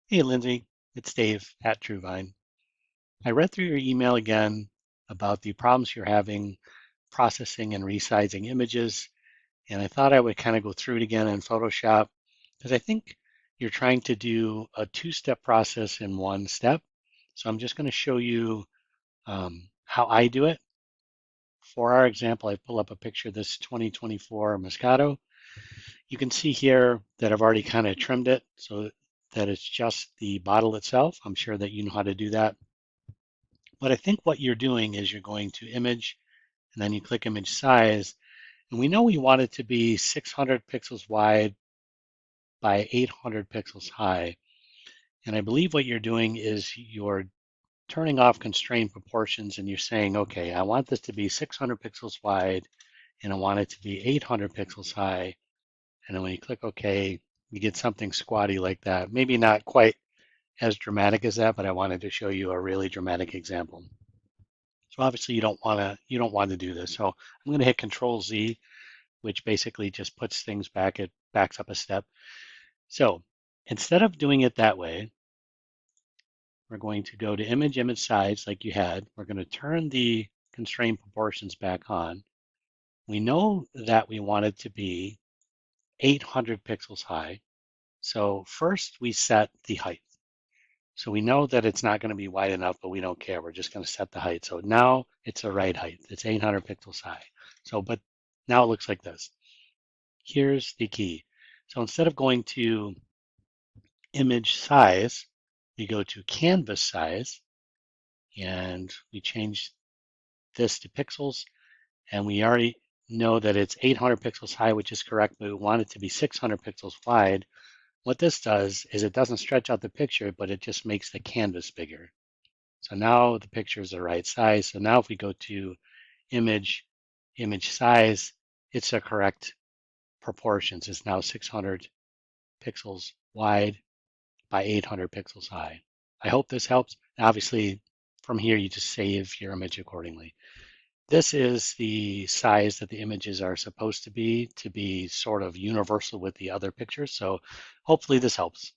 Hey, Lindsay, it's Dave at TrueVine. I read through your email again about the problems you're having processing and resizing images, and I thought I would kind of go through it again in Photoshop because I think you're trying to do a two-step process in one step. So I'm just going to show you how I do it. For our example, I pull up a picture of this 2024 Moscato. You can see here that I've already kind of trimmed it so that it's just the bottle itself. I'm sure that you know how to do that. But I think what you're doing is you're going to image and then you click image size. And we know we want it to be 600 pixels wide by 800 pixels high. And I believe what you're doing is you're turning off constrained proportions and you're saying, okay, I want this to be 600 pixels wide and I want it to be 800 pixels high. And then when you click OK, you get something squatty like that. Maybe not quite as dramatic as that, but I wanted to show you a really dramatic example. So obviously you don't want to do this. So I'm going to hit Control Z, which basically just puts things back. It backs up a step. So instead of doing it that way, we're going to go to image size like you had. We're going to turn the constraint proportions back on. We know that we want it to be 800 pixels high. So first we set the height. So we know that it's not going to be wide enough, but we don't care. We're just going to set the height. So now it's the right height. It's 800 pixels high. So, but now it looks like this. Here's the key. So instead of going to image size, we go to canvas size and we change this to pixels. And we already know that it's 800 pixels high, which is correct, but we want it to be 600 pixels wide. What this does is it doesn't stretch out the picture, but it just makes the canvas bigger. So now the picture is the right size. So now if we go to image, image size, it's the correct proportions. It's now 600 pixels wide by 800 pixels high. I hope this helps. Obviously, from here, you just save your image accordingly. This is the size that the images are supposed to be sort of universal with the other pictures. So hopefully this helps.